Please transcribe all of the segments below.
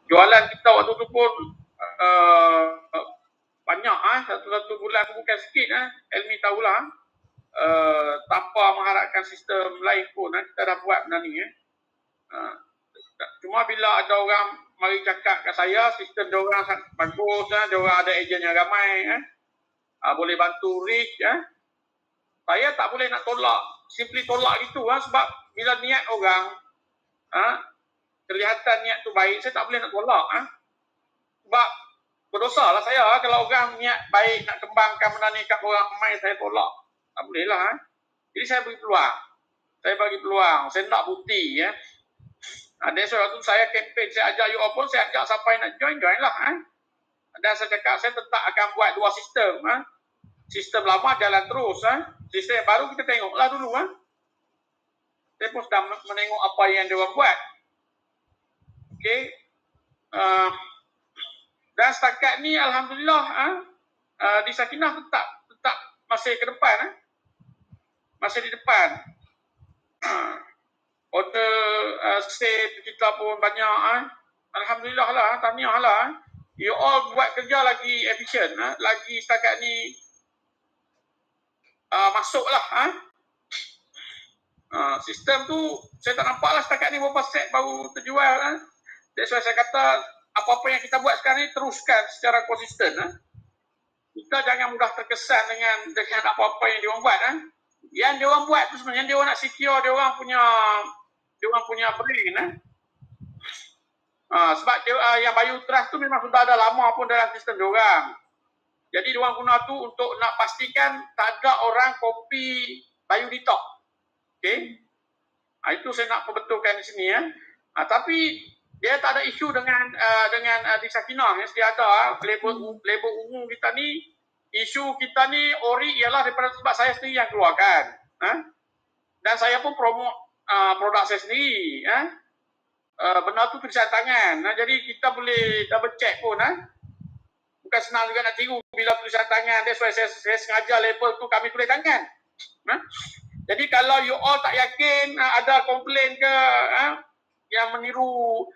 Jualan kita waktu tu pun banyak. Satu bulan bukan sikit. Elmi tahulah. Tanpa mengharapkan sistem lain pun kita dah buat benda ni. Cuma bila ada orang mari cakap kat saya, sistem diorang bagus, diorang ada ejen yang ramai, boleh bantu reach, saya tak boleh nak tolak, simply tolak gitu, sebab bila niat orang, kelihatan niat tu baik, saya tak boleh nak tolak, sebab berdosa lah saya kalau orang niat baik nak kembangkan benda ni kat orang ramai, saya tolak, tak boleh lah. Jadi saya bagi peluang, saya nak bukti, Ada sebab tu saya kempen, saya ajak you all pun, saya ajak siapa yang nak join lah. Dan saya cakap saya tetap akan buat dua sistem. Sistem lama jalan terus. Sistem yang baru kita tengoklah dulu. Saya pun sedang menengok apa yang dia orang buat. Okey. Dan setakat ni alhamdulillah di Sakinah tetap masih ke depan. Masih di depan. Order save kita pun banyak. Alhamdulillah lah, tahniah lah. You all buat kerja lagi efisien. Lagi setakat ni masuk lah. Sistem tu saya tak nampak lah setakat ni berapa set baru terjual. That's why saya kata apa-apa yang kita buat sekarang ni teruskan secara konsisten. Kita jangan mudah terkesan dengan apa-apa yang diorang buat. Yang diorang buat tu sebenarnya diorang nak secure diorang punya brand. Sebab yang Bayu Trust tu memang sudah ada lama pun dalam sistem diorang. Jadi diorang guna tu untuk nak pastikan tak ada orang copy Bayu Detox. Okay? Itu saya nak perbetulkan di sini. Tapi dia tak ada isu dengan di Sakinah. Dia ada label ungu kita ni. Isu kita ni ori ialah daripada sebab saya sendiri yang keluarkan. Dan saya pun promote produk saya sendiri. Benda tu tulisan tangan. Jadi kita boleh double check pun. Bukan senang juga nak tiru bila tulisan tangan. That's why saya sengaja label tu kami tulis tangan. Jadi kalau you all tak yakin ada komplain ke yang meniru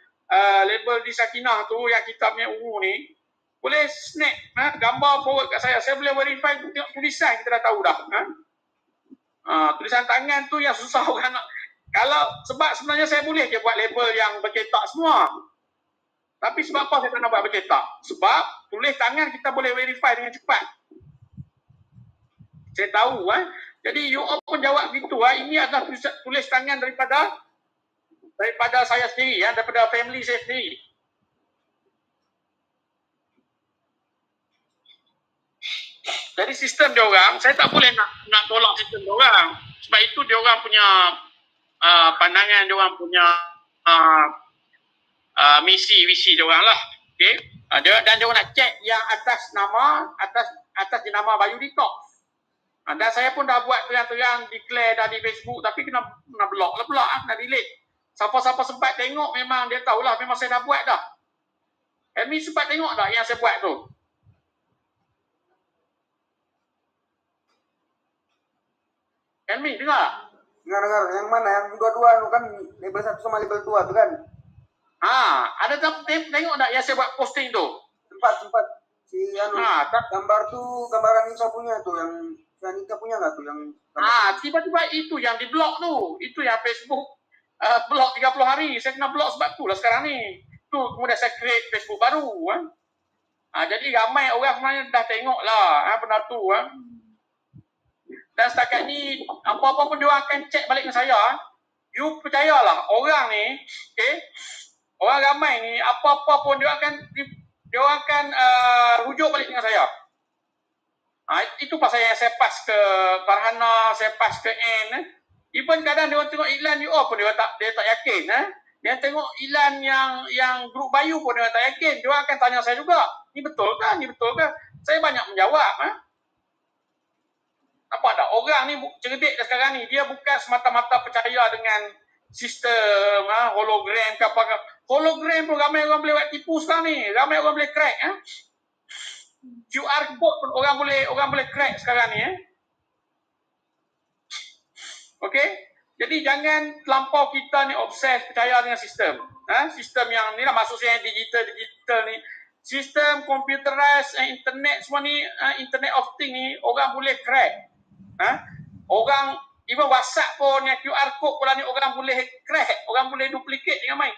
label di Sakinah tu yang kita punya ungu ni, boleh snap gambar forward kat saya. Saya boleh verify tengok tulisan, kita dah tahu dah. Tulisan tangan tu yang susah orang nak. Sebab sebenarnya saya boleh je buat label yang bercetak semua. Tapi sebab apa saya tak nak buat bercetak? Sebab tulis tangan kita boleh verify dengan cepat. Saya tahu. Jadi you all pun jawab gitu. Ini adalah tulis tangan daripada saya sendiri. Daripada family saya sendiri. Jadi sistem diorang, saya tak boleh nak tolak sistem diorang. Sebab itu diorang punya pandangan, diorang punya misi diorang lah. Okay? Dan diorang nak cek yang atas nama Bayu Detox. Dan saya pun dah buat terang-terang declare dah di Facebook, tapi kena block lah pula, kena delete. Siapa-siapa sempat tengok memang dia tahulah, memang saya dah buat dah. Elmi sempat tengok tak yang saya buat tu? Elmi, dengar? Dengar. Yang mana? Yang dua-dua tu kan, label 1 sama label 2 tu kan? Ada tengok tak yang saya buat posting tu? Sempat. Gambar tu, gambaran Nisa punya tu, yang Nikah punya nggak tuh yang tiba-tiba itu yang di blok tu, itu yang Facebook blok 30 hari. Saya kena blok sebab tu lah sekarang ni. Tu kemudian saya create Facebook baru. Jadi ramai orang sebenarnya dah tengok lah benda tu. Dan setakat ni apa-apa pun dia akan cek balik dengan saya. You percayalah orang ni, okay? Orang ramai ni apa-apa pun dia akan rujuk balik dengan saya. Itu pasal yang saya pass ke Farhana, saya pass ke N. Even kadang dia orang tengok iklan you all pun dia tak yakin. Dia tengok iklan yang grup Bayu pun dia tak yakin. Dia akan tanya saya juga, ni betul ke? Saya banyak menjawab. Nampak tak? Orang ni cerdik dah sekarang ni. Dia bukan semata-mata percaya dengan sistem hologram ke apa. Hologram pun ramai orang boleh buat tipu sekarang ni. Ramai orang boleh crack. QR code pun orang boleh crack sekarang ni. Okey? Jadi jangan terlampau kita ni obses percaya dengan sistem. Sistem yang ni lah maksudnya yang digital ni. Sistem computerized internet semua ni, internet of thing ni orang boleh crack. Orang even WhatsApp pun yang QR code pula ni orang boleh crack, orang boleh duplicate dengan main.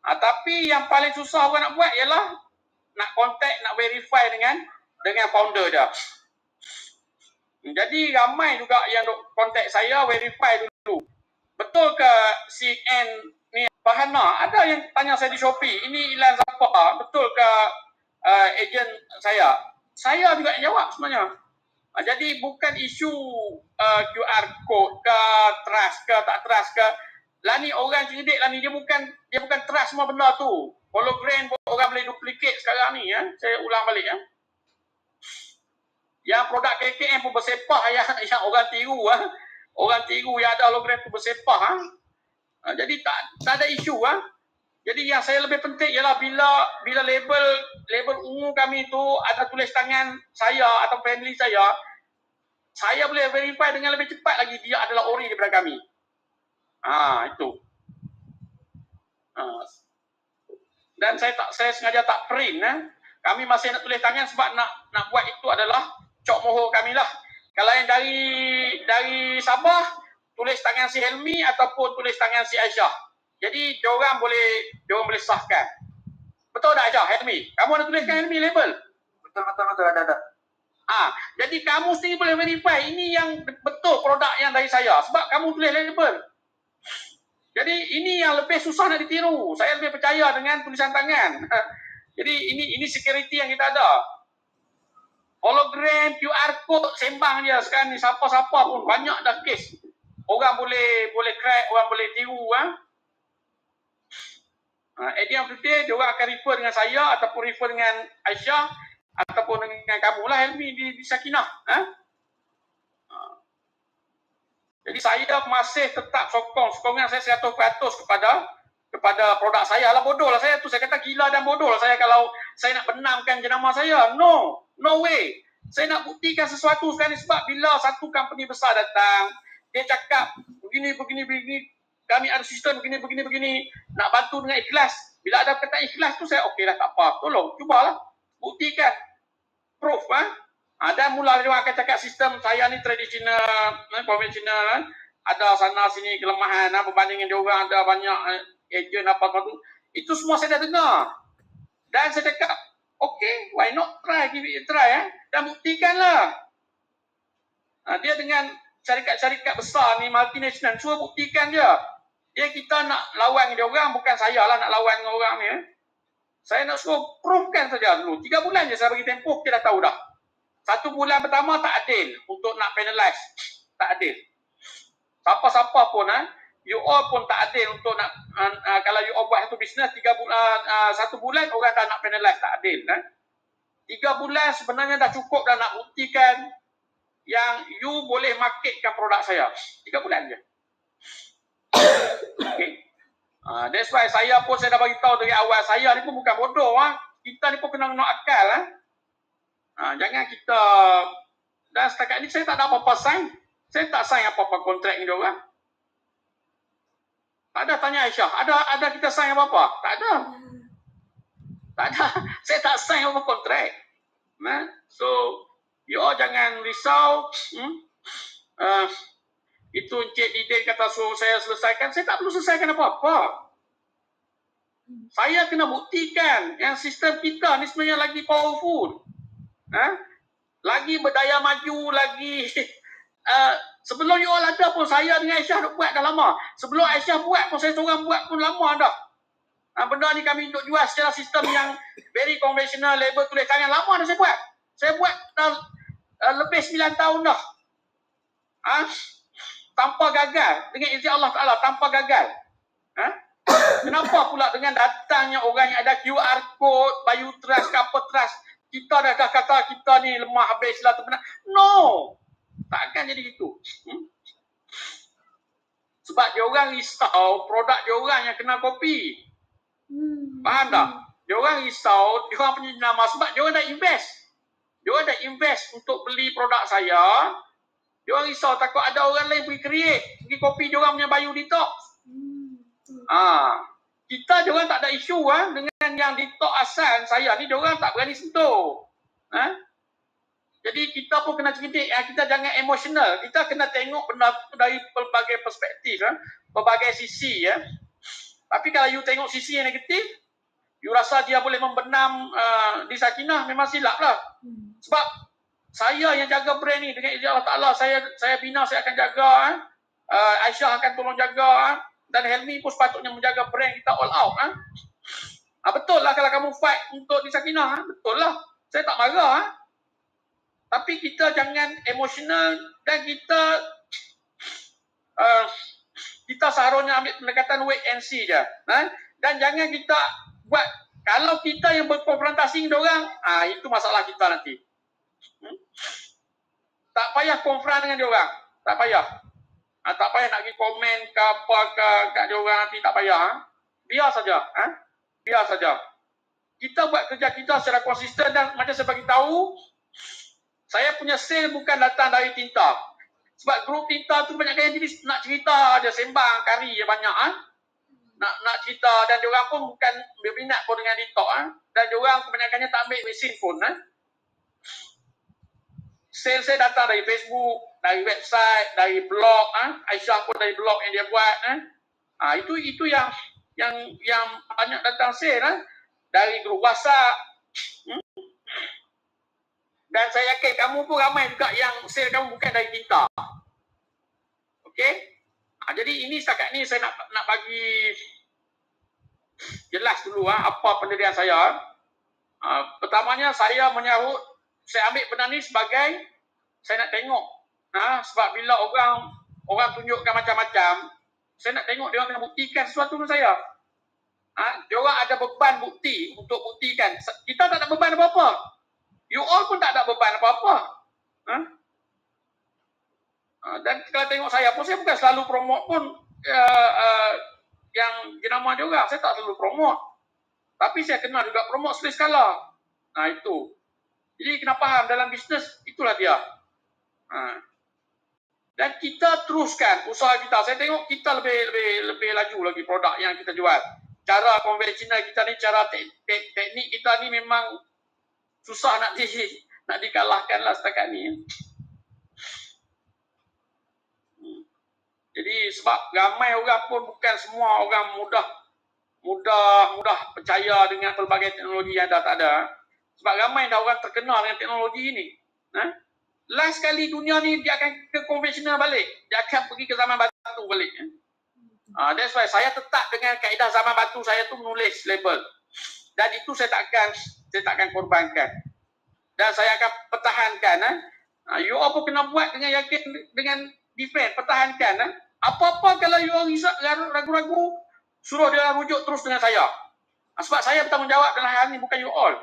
Tapi yang paling susah orang nak buat ialah nak contact, nak verify dengan founder dia. Jadi ramai juga yang contact saya verify dulu. Betul ke si N ni Fahana? Ada yang tanya saya di Shopee, ini iklan siapa? Betul ke ejen saya? Saya juga yang jawab sebenarnya. Jadi bukan isu QR code ke trust ke tak trust ke. Lah ni orang cerdik lah ni, dia bukan trust semua benda tu. Hologram orang boleh duplicate sekarang ni ya. Saya ulang balik ya. Yang produk KKM pun bersepah yang orang tiru Orang tiru yang ada hologram tu bersepah Jadi tak ada isu Jadi yang saya lebih penting ialah bila label ungu kami tu ada tulis tangan saya atau family saya boleh verify dengan lebih cepat lagi dia adalah ori daripada kami. Itu. Dan saya sengaja tak print Kami masih nak tulis tangan sebab nak buat itu adalah cok mohor kami lah. Kalau yang dari Sabah tulis tangan si Helmi ataupun tulis tangan si Aisyah. Jadi diorang boleh sahkan. Betul tak Aisyah, Helmi? Kamu ada tuliskan Helmi label? Betul ada. Jadi kamu sendiri boleh verify ini yang betul produk yang dari saya sebab kamu tulis label. Jadi ini yang lebih susah nak ditiru. Saya lebih percaya dengan tulisan tangan. Jadi ini security yang kita ada. Hologram, QR code sembang je sekarang ni, siapa-siapa pun banyak dah kes. Orang boleh crack, orang boleh tiru At the end of the day, dia orang akan refer dengan saya ataupun refer dengan Aisyah ataupun dengan kamu lah Helmi di Sakinah. Jadi saya masih tetap sokongan saya 100% kepada produk saya lah. Bodoh lah saya tu, saya kata gila dan bodoh lah saya kalau saya nak benamkan jenama saya. No way. Saya nak buktikan sesuatu sekarang ni sebab bila satu company besar datang, dia cakap begini, kami ada sistem begini, nak bantu dengan ikhlas. Bila ada kata ikhlas tu saya okey lah, tak apa, tolong, cubalah, buktikan, proof Dan mula dia akan cakap sistem saya ni tradisional, konvensional, ada sana sini kelemahan, berbanding dengan dia orang ada banyak agent apa tu. Itu semua saya dah dengar. Dan saya cakap, okay, why not give it a try dan buktikanlah. Dia dengan syarikat-syarikat besar ni, multinational, cuba buktikan je. Dia kita nak lawan dia orang, bukan saya lah nak lawan dengan orang ni. Saya nak suruh provekan saja dulu. 3 bulan je saya bagi tempoh, kita dah tahu dah. 1 bulan pertama tak adil untuk nak penalize. Tak adil. Siapa-siapa pun you all pun tak adil untuk nak kalau you all buat satu bisnes 1 bulan orang dah nak penalize, tak adil 3 bulan sebenarnya dah cukup dah nak buktikan yang you boleh marketkan produk saya. 3 bulan je. Okay. That's why saya dah bagi tahu dari awal, saya ni pun bukan bodoh kita ni pun kena guna akal jangan kita. Dan setakat ni saya tak ada apa-apa sign. Saya tak sign apa-apa kontrak ni diorang. Tak ada, tanya Aisyah, ada kita sign apa-apa? Tak ada. Saya tak sign apa kontrak. So you all jangan risau. Itu Encik Didin kata suruh saya selesaikan, saya tak perlu selesaikan apa-apa. Saya kena buktikan yang sistem kita ni sebenarnya lagi powerful. Lagi berdaya maju, lagi sebelum you all ada pun saya dengan Aisyah dah buat dah lama. Sebelum Aisyah buat pun saya seorang buat pun lama dah. Benda ni kami untuk jual secara sistem yang very conventional, label tulis tangan, lama dah saya buat. Saya buat dah lebih 9 tahun dah. Tanpa gagal, dengan izin Allah Ta'ala, tanpa gagal. Kenapa pula dengan datangnya orang yang ada QR code, Bayu Trust, Kapal Trust, kita dah kata kita ni lemah habis lah tu benar. No, takkan jadi gitu. Sebab dia orang risau produk dia orang yang kena kopi. Faham tak? Dia orang risau, dia orang punya nama sebab dia orang dah invest. Dia orang dah invest untuk beli produk saya. Dia orang risau takut ada orang lain pergi create, pergi kopi dia orang punya Bayu Detox. kita diorang tak ada isu dengan yang ditok asal saya ni, diorang tak berani sentuh. Jadi kita pun kena cerdik, kita jangan emosional. Kita kena tengok benda tu dari pelbagai perspektif, pelbagai sisi. Tapi kalau you tengok sisi yang negatif, you rasa dia boleh membenam di Sakinah, memang silap lah. Sebab saya yang jaga brand ni dengan izin Allah Ta'ala, saya bina, saya akan jaga. Aisyah akan tolong jaga. Dan Helmi pun sepatutnya menjaga brand kita all out. Betul lah kalau kamu fight untuk di Sakinah. Betul lah. Saya tak marah. Tapi kita jangan emosional dan kita seharusnya ambil pendekatan wait and see je. Dan jangan kita buat, kalau kita yang berkonfrontasi dengan orang, itu masalah kita nanti. Tak payah konfront dengan dia orang. Tak payah. Tak payah nak pergi komen ke apa ke kat dia orang nanti, tak payah. Biar saja. Biar saja. Kita buat kerja kita secara konsisten dan macam saya bagi tahu, saya punya sale bukan datang dari Tinta. Sebab grup Tinta tu banyak yang jadi nak cerita, ada sembang, kari je banyak. Nak cerita dan diorang pun bukan berminat pun dengan TikTok. Dan diorang kebanyakannya tak ambil mesin pun. Sale saya datang dari Facebook, dari website, dari blog. Aisyah pun dari blog yang dia buat. Itu yang banyak datang sale. Dari grup WhatsApp. Dan saya yakin kamu pun ramai juga yang sale kamu bukan dari Tinta. Okey? Jadi ini setakat ni saya nak bagi jelas dulu apa pendirian saya. Pertamanya saya menyahut, saya ambil benda ni sebagai saya nak tengok. Sebab bila orang tunjukkan macam-macam, saya nak tengok dia orang kena buktikan sesuatu dengan saya. Dia orang ada beban bukti untuk buktikan. Kita tak ada beban apa-apa. You all pun tak ada beban apa-apa. Dan kalau tengok saya pun, saya bukan selalu promote pun yang jenama dia orang. Saya tak selalu promote. Tapi saya kenal juga promote sekali skala. Itu. Jadi kena faham dalam bisnes, itulah dia. Dan kita teruskan usaha kita. Saya tengok kita lebih laju lagi produk yang kita jual. Cara konvensional kita ni, cara teknik kita ni memang susah nak dikalahkan lah setakat ni. Jadi sebab ramai orang pun, bukan semua orang mudah percaya dengan pelbagai teknologi yang dah tak ada. Sebab ramai dah orang terkenal dengan teknologi ini. Last kali dunia ni dia akan ke konvensional balik. Dia akan pergi ke zaman batu balik. That's why saya tetap dengan kaedah zaman batu. Saya tu menulis label. Dan itu saya takkan korbankan. Dan saya akan pertahankan. You all pun kena buat dengan yakin, dengan defend, pertahankan. Apa-apa kalau you all ragu-ragu, suruh dia rujuk terus dengan saya. Sebab saya bertanggungjawab dalam hal ini, bukan you all.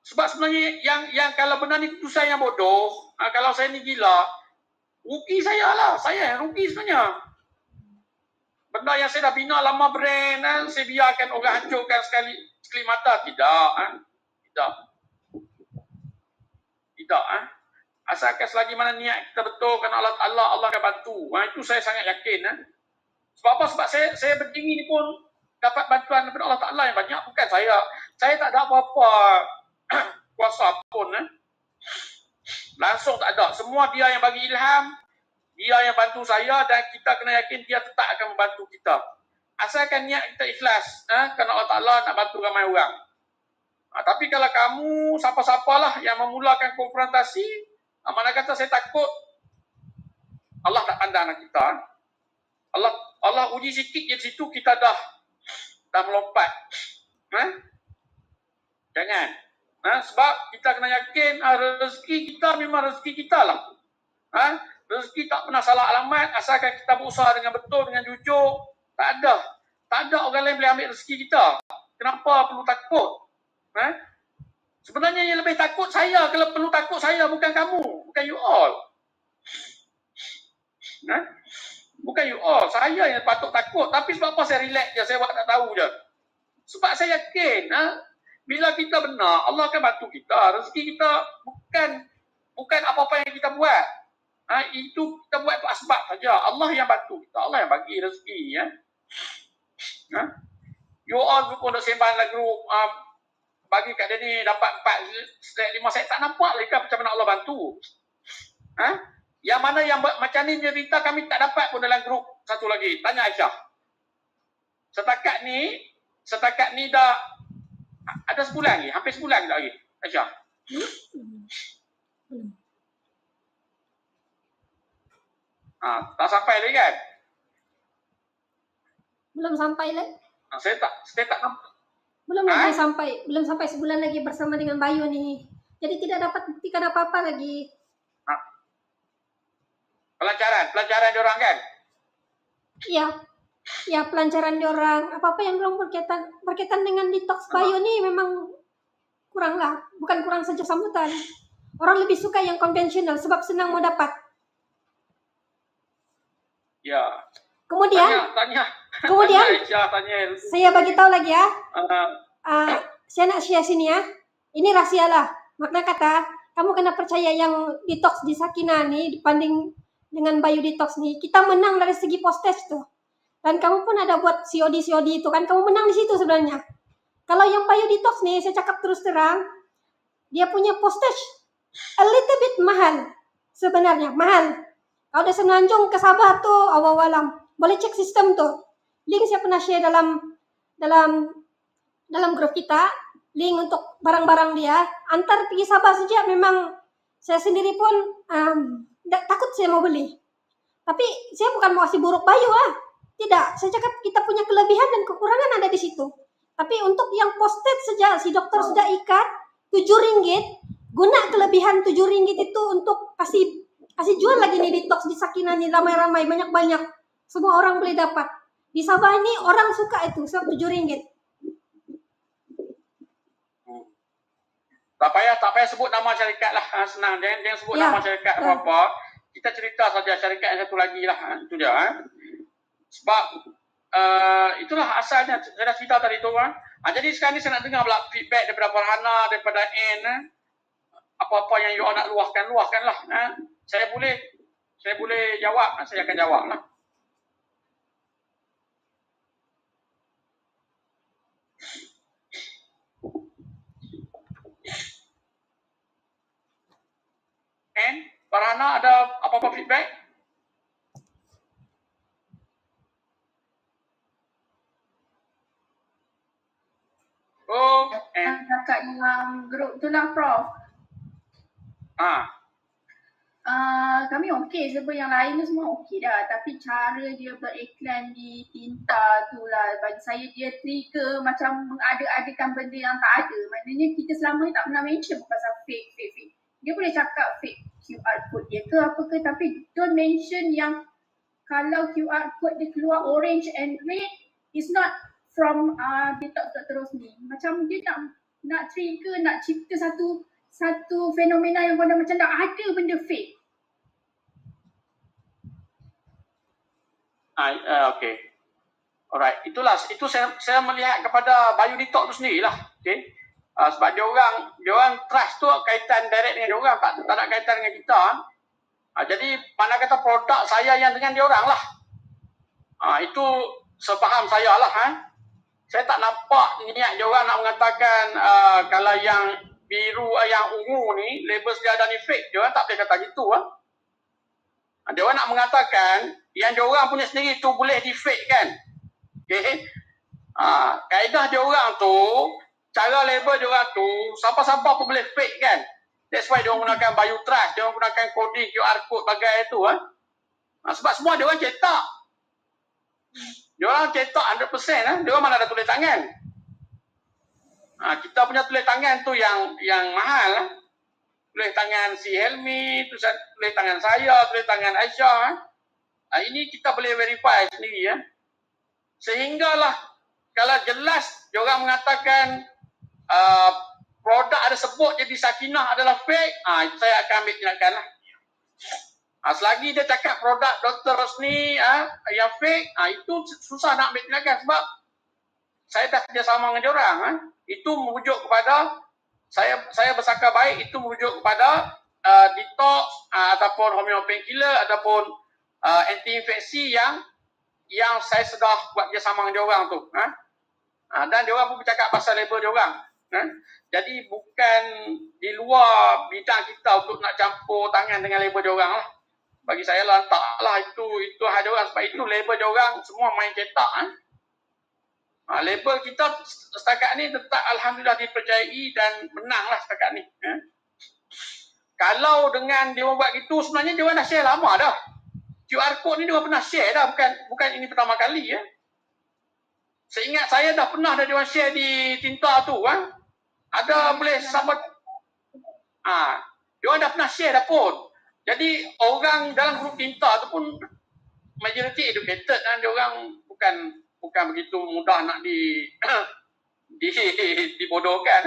Sebab sebenarnya yang kalau benar ni keputusan yang bodoh, kalau saya ni gila, rugi saya lah. Saya yang rugi sebenarnya. Benda yang saya dah bina lama brand, saya biarkan orang hancurkan sekali mata. Tidak. Asalkan selagi mana niat kita betul, kerana Allah akan bantu. Itu saya sangat yakin. Sebab apa? Sebab saya berdiri ni pun dapat bantuan daripada Allah Ta'ala yang banyak. Bukan saya. Saya tak ada apa-apa kuasa pun. Langsung tak ada. Semua dia yang bagi ilham, dia yang bantu saya, dan kita kena yakin dia tetap akan membantu kita. Asalkan niat kita ikhlas, kerana Allah Ta'ala nak bantu ramai orang. Tapi kalau kamu, siapa-siapalah yang memulakan konfrontasi, mana kata saya takut, Allah tak pandang kita. Allah uji sikit di situ, kita dah melompat. Jangan. Sebab kita kena yakin rezeki kita memang rezeki kita lah. Rezeki tak pernah salah alamat, asalkan kita berusaha dengan betul, dengan jujur. Tak ada orang lain boleh ambil rezeki kita. Kenapa perlu takut? Sebenarnya yang lebih takut saya. Kalau perlu takut saya, bukan kamu, bukan you all. Bukan you all, saya yang patut takut. Tapi sebab apa saya relax je, saya buat tak tahu je. Sebab saya yakin, bila kita benar, Allah akan bantu kita. Rezeki kita bukan apa-apa yang kita buat. Itu kita buat asbab saja. Allah yang bantu kita. Allah yang bagi rezeki. Ya. You all pun nak sembang lagu bagi kat dia ni dapat 4, 5 saya tak nampak lagi macam mana Allah bantu. Yang mana yang macam ni cerita kami tak dapat pun dalam grup satu lagi. Tanya Aisyah. Setakat ni dah ada sebulan lagi, hampir sebulan lagi Aisyah. Tak sampai lagi kan? Belum sampai lagi. Saya tak nampak. Belum sampai sebulan lagi bersama dengan Bayu nih. Jadi tidak dapat buktikan apa-apa lagi. Pelancaran diorang kan? Iya. Ya, pelancaran diorang. Apa-apa yang belum berkaitan dengan detox Bayu nih memang kurang lah. Bukan kurang saja sambutan. Orang lebih suka yang konvensional sebab senang mau dapat. Ya. Kemudian tanya. Saya bagi tahu lagi ya. Saya nak share sini ya. Ini rahasia lah. Makna kata, kamu kena percaya yang detox di Sakinah nih dibanding dengan Bayu detox nih. Kita menang dari segi postage tuh. Dan kamu pun ada buat COD itu kan. Kamu menang di situ sebenarnya. Kalau yang Bayu detox nih, saya cakap terus terang, dia punya postage a little bit mahal. Sebenarnya mahal. Kalau udah Semenanjung ke Sabah tuh awal-awalam. Boleh cek sistem tuh. Link saya pernah share dalam grup kita. Link untuk barang-barang dia. Antar pergi Sabah saja memang saya sendiri pun takut saya mau beli. Tapi saya bukan mau kasih buruk Bayu Tidak. Saya cakap kita punya kelebihan dan kekurangan ada di situ. Tapi untuk yang postage saja si dokter sudah ikat RM7. Guna kelebihan RM7 itu untuk kasih jual lagi nih detox di Sakinah nih ramai-ramai banyak-banyak. Semua orang boleh dapat. Di Sabah ini orang suka itu sebab RM7. Tak payah sebut nama syarikat lah. Senang. Jangan sebut nama syarikat apa-apa. Kita cerita saja syarikat yang satu lagi lah. Itu dia. Sebab itulah asalnya. Saya dah cerita tadi tu jadi sekarang ni saya nak dengar pula feedback daripada Farhana, daripada Anne. Apa-apa yang you all nak luahkan lah. Saya boleh jawab. Saya akan jawab lah. And Farhana ada apa-apa feedback? Kat dalam grup tu lah Prof. Kami okey sebab yang lain tu semua okey dah. Tapi cara dia beriklan di tinta tu lah bagi saya dia trigger macam mengada-adakan benda yang tak ada. Maknanya kita selama ni tak pernah mention pasal fake. Dia boleh cakap fake QR code dia ke apa ke tapi don't mention yang kalau QR code dia keluar orange and red is not from detox Dr. Rosni. Macam dia nak trigger, nak cipta satu fenomena yang pada macam tak ada benda fake. Okay. Alright. Itu saya melihat kepada Bayu Detox tu sendirilah. Okay. Sebab dia orang trust tu kaitan direct dengan dia orang, tak ada kaitan dengan kita. Jadi mana kata produk saya yang dengan dia orang lah. Itu sepaham saya lah. Saya tak nampak niat dia orang nak mengatakan kalau yang biru, yang ungu ni label dia ada ni fake. Dia orang tak boleh kata gitu. Dia orang nak mengatakan yang dia orang punya sendiri tu boleh di fake kan. Okay. Kaedah dia orang tu, cara label dia orang tu, siapa-siapa pun boleh fake kan. That's why dia orang gunakan Bayu Trust, dia orang gunakan coding QR code bagai tu. Sebab semua dia orang cetak. Dia orang cetak 100%. Dia orang mana ada tulis tangan. Kita punya tulis tangan tu yang mahal. Tulis tangan si Helmi, tulis tangan saya, tulis tangan Aisyah. Ini kita boleh verify sendiri. Sehinggalah kalau jelas dia orang mengatakan produk ada sebut jadi Sakinah adalah fake, saya akan ambil tindakan lah. Selagi dia cakap produk Dr. Rosni yang fake, itu susah nak ambil tindakan sebab saya dah kerjasama dengan dia orang. Itu merujuk kepada saya bersangka baik, itu merujuk kepada detox ataupun homeopathic painkiller ataupun anti-infeksi yang saya sudah buat kerjasama dengan diorang tu. Dan diorang pun bercakap pasal label diorang. Jadi bukan di luar bidang kita untuk nak campur tangan dengan label diorang lah. Bagi saya lantaklah itu hal diorang. Sebab itu label diorang semua main cetak. Label kita setakat ni tetap alhamdulillah dipercayai dan menanglah setakat ni. Kalau dengan dia buat gitu, sebenarnya dia dah share lama dah. QR code ni dia pernah share dah, bukan ini pertama kali ya. Seingat saya dah pernah dia share di Tinta tu Ada boleh sampai dia dah pernah share dah pun. Jadi orang dalam grup Tinta tu pun majority educated dan dia orang bukan begitu mudah nak dibodohkan.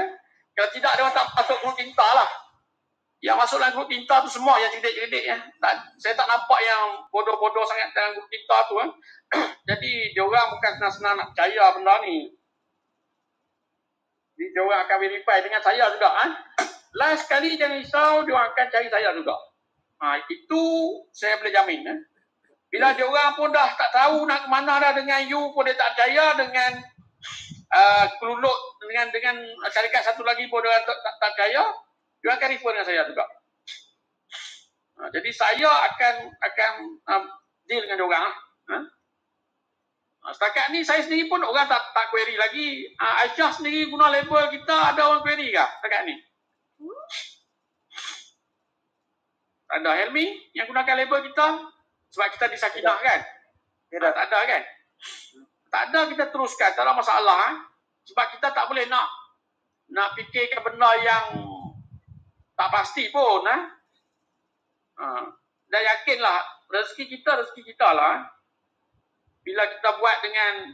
Kalau tidak dia orang tak masuk grup Tinta lah. Yang masuk dalam grup Tinta tu semua yang cerdik-cerdik ya. Saya tak nampak yang bodoh-bodoh sangat dalam grup Tinta tu Jadi dia orang bukan senang-senang nak percaya benda ni. Jadi dia orang akan verify dengan saya juga Last kali jangan risau, dia orang akan cari saya juga. Itu saya boleh jamin Bila dia orang pun dah tak tahu nak ke mana dah dengan you pun dia tak percaya dengan kelulut dengan syarikat satu lagi pun dia tak percaya. Dia akan refer dengan saya juga. Jadi saya akan deal dengan dia orang. Setakat ni saya sendiri pun orang tak query lagi. Aisyah sendiri guna label kita, ada orang query ke setakat ni? Ada Helmi yang gunakan label kita sebab kita di Sakinah kan? Tak ada kan? Tak ada, kita teruskan, tak ada masalah. Sebab kita tak boleh nak fikirkan benda yang tak pasti pun. Dan yakinlah rezeki kita lah. Bila kita buat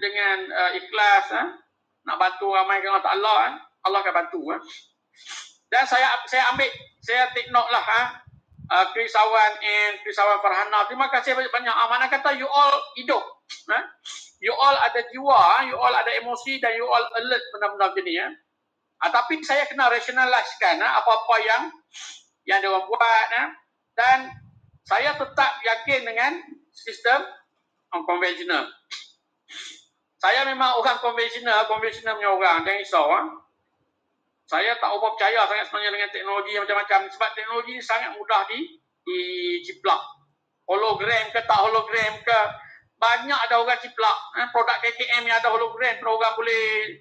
dengan ikhlas, nak bantu ramai Allah Ta'ala, Allah akan bantu. Dan saya take note lah Chris Awan and Chris Awan Farhana. Terima kasih banyak-banyak. Mana kata you all hidup. You all ada jiwa, you all ada emosi dan you all alert benda-benda macam ni. Tapi saya kena rationalizekan apa-apa yang dia orang buat. Dan saya tetap yakin dengan sistem konvensional. Saya memang orang konvensional punya orang. Jangan risau. Saya tak apa percaya sangat sebenarnya dengan teknologi macam-macam. Sebab teknologi ni sangat mudah diciplak. Hologram ke tak hologram ke. Banyak ada orang ciplak. Produk KKM yang ada hologram. Orang boleh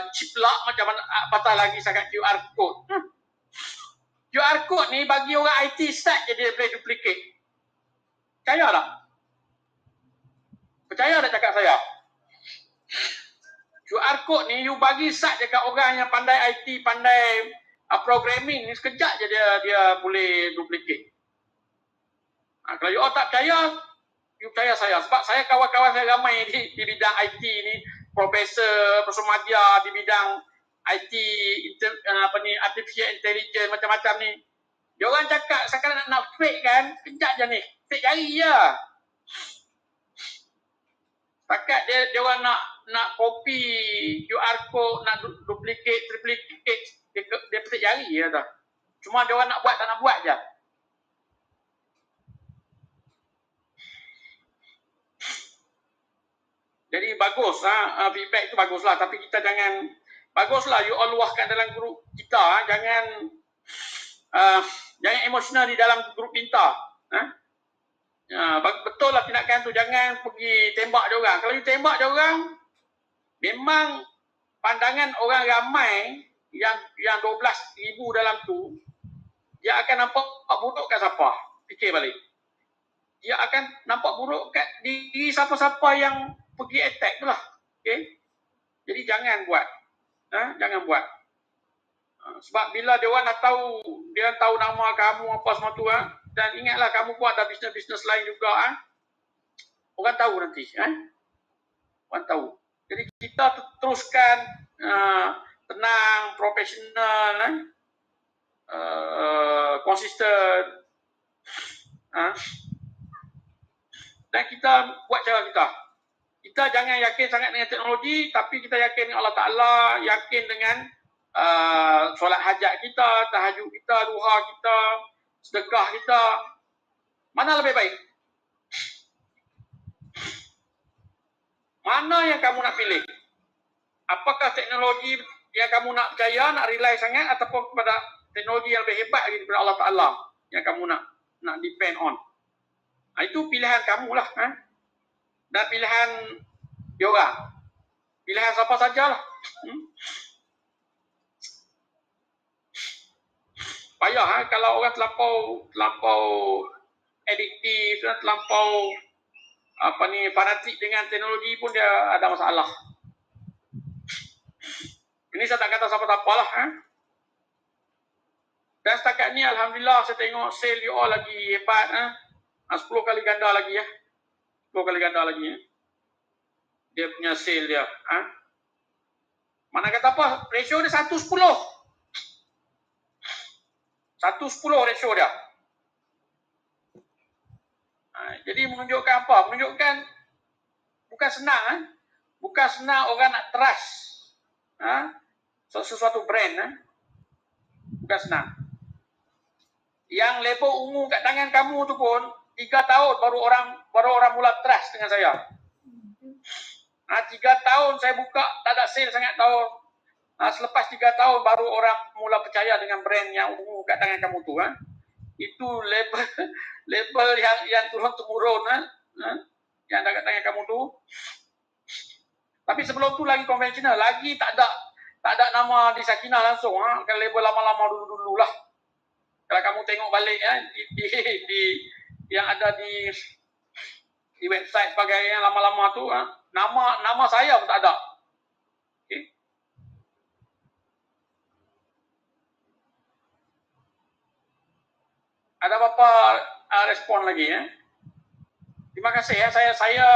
ciplak macam mana. Apatah lagi sangat QR code. QR code ni bagi orang IT start je dia boleh duplicate. Percaya tak? Percaya tak cakap saya? QR code ni you bagi start je kat orang yang pandai IT, pandai programming ni, sekejap je dia boleh duplicate. Kalau you all tak percaya, you percaya saya. Sebab saya kawan-kawan saya ramai di bidang IT ni, profesor Madia di bidang IT, artificial intelligence macam-macam ni. Dia orang cakap sekarang nak fake kan, kejap je ni. Fake jari je. Setakat dia orang nak copy QR code, nak duplicate, triplicate, dia petik jari je dah. Cuma dia orang nak buat, tak nak buat je. Jadi bagus feedback tu baguslah, tapi kita jangan baguslah you all luahkan dalam grup kita, jangan emosional di dalam grup kita. Betul lah tindakan tu, jangan pergi tembak dia orang. Kalau you tembak dia orang, memang pandangan orang ramai yang 12,000 dalam tu, dia akan nampak buruk kat siapa? Fikir balik. Dia akan nampak buruk kat diri siapa-siapa yang pergi attack tu lah. Okay? Jadi jangan buat. Jangan buat. Sebab bila dia orang dah tahu, dia tahu nama kamu apa semua tu, dan ingatlah kamu pun ada bisnes-bisnes lain juga. Orang tahu nanti. Orang tahu. Jadi kita teruskan tenang, profesional, konsisten. Dan kita buat cara kita. Kita jangan yakin sangat dengan teknologi, tapi kita yakin dengan Allah Ta'ala, yakin dengan solat hajat kita, tahajud kita, duha kita, sedekah kita, mana lebih baik? Mana yang kamu nak pilih? Apakah teknologi yang kamu nak percaya, nak rely sangat, ataupun kepada teknologi yang lebih hebat lagi daripada Allah Ta'ala yang kamu nak depend on? Itu pilihan kamu lah. Dan pilihan diorang. Pilihan siapa sajalah. Payah kalau orang terlampau adiktif, terlampau fanatik dengan teknologi pun dia ada masalah. Ini saya tak kata siapa-siapa lah. Dan setakat ni alhamdulillah saya tengok sale you all lagi hebat. 10 kali ganda lagi 10 kali ganda lagi dia punya sale dia. Mana kata apa? Ratio dia 1:10. 1:10 ratio dia. Jadi menunjukkan apa? Menunjukkan bukan senang. Bukan senang orang nak trust sesuatu brand. Bukan senang. Yang label ungu kat tangan kamu tu pun 3 tahun baru orang mula trust dengan saya. 3 tahun saya buka tak ada sale sangat tahun. Selepas 3 tahun baru orang mula percaya dengan brand yang ungu kat tangan kamu tu. Itu label yang turun-temurun yang ada kat tangan kamu tu. Tapi sebelum tu lagi konvensional, lagi tak ada nama di Sakinah langsung. Kalau label lama-lama dulu-dulu lah. Kalau kamu tengok balik di yang ada di website sebagai yang lama-lama tu, nama saya pun tak ada. Okay. Ada apa respon lagi Terima kasih saya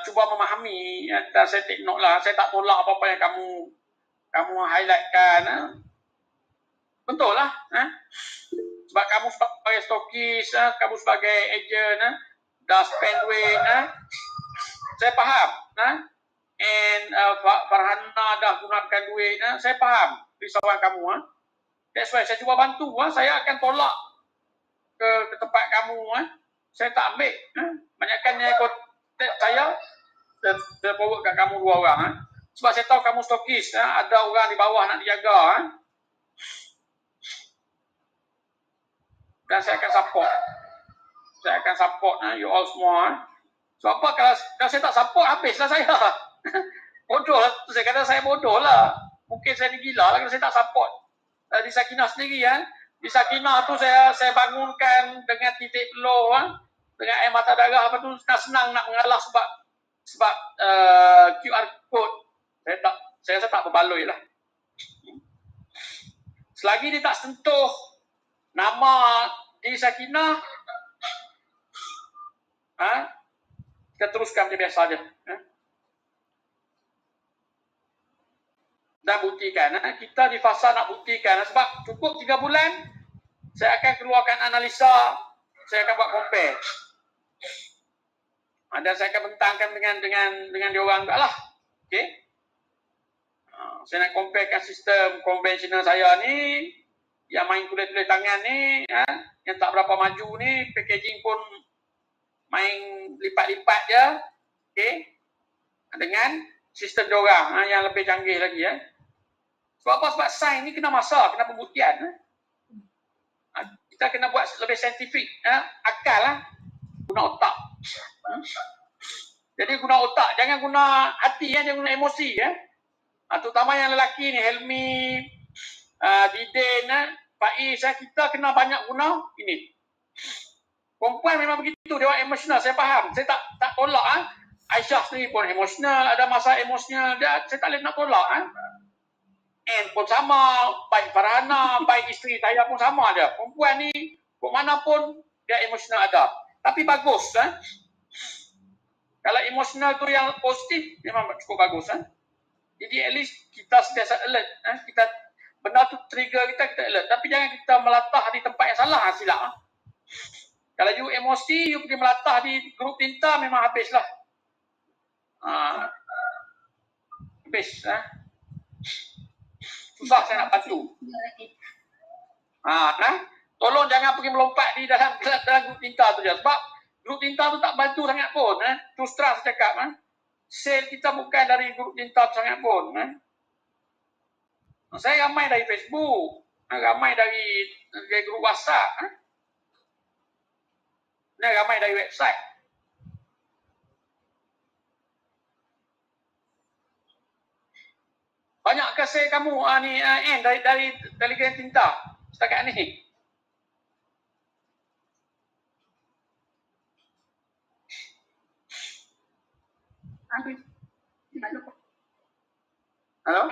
cuba memahami dan saya take note lah. Saya tak tolak apa-apa yang kamu highlightkan. Betul lah. Sebab kamu sebagai stokis, kamu sebagai agent, dah spend weight, saya faham. And Farhana dah gunakan duit, saya faham risauan kamu. That's why saya cuba bantu. Saya akan tolak ke tempat kamu. Saya tak ambil. Banyakkannya kontak saya forward kat kamu 2 orang. Sebab saya tahu kamu stokis. Ada orang di bawah nak dijaga. Dan saya akan support. Saya akan support you all semua. Sebab apa kalau saya tak support, habislah saya. Bodoh lah. Saya kata saya bodoh lah. Mungkin saya ni gila lah kalau saya tak support. Di Sakinah sendiri di Sakinah tu saya bangunkan dengan titik peluh dengan air mata darah apa tu senang nak mengalah sebab QR code. Saya rasa tak berbaloi lah. Selagi dia tak sentuh nama di Sakinah, kita teruskan macam biasa je. Dan buktikan. Kita di fasa nak buktikan. Sebab cukup 3 bulan, saya akan keluarkan analisa, saya akan buat compare. Dan saya akan bentangkan dengan diorang juga lah. Okay? Saya nak comparekan sistem konvensional saya ni, yang main tulis-tulis tangan ni, yang tak berapa maju ni, packaging pun main lipat-lipat je. Okay? Dengan sistem diorang yang lebih canggih lagi. Sebab apa? Sebab sains ni kena masa, kena pembuktian. Kita kena buat lebih saintifik. Akal guna otak. Jadi guna otak, jangan guna hati, jangan guna emosi. Terutama yang lelaki ni, Helmi, Diden, Faiz, kita kena banyak guna ini. Perempuan memang begitu, dia orang emosional, saya faham. Saya tak tolak. Aisyah sendiri pun emosional, ada masa emosional, saya tak boleh nak tolak. And pun sama, baik Farhana, baik isteri saya pun sama je. Perempuan ni, ke mana pun dia emosional ada. Tapi bagus. Kalau emosional tu yang positif, memang cukup bagus. Jadi at least kita sentiasa alert. Kita benda tu trigger kita alert. Tapi jangan kita melatah di tempat yang salah, silap. Kalau you emosi, you pergi melatah di grup tinta, memang habislah. Habis. susah saya nak bantu. Tolong jangan pergi melompat di dalam grup tinta tu je. Sebab grup tinta tu tak bantu sangat pun. Terus terang saya cakap. Sale kita bukan dari grup tinta tu sangat pun. Saya ramai dari Facebook. Ramai dari grup WhatsApp. Ramai dari website. Banyak kasih kamu dari Telegram tinta setakat ni? Halo?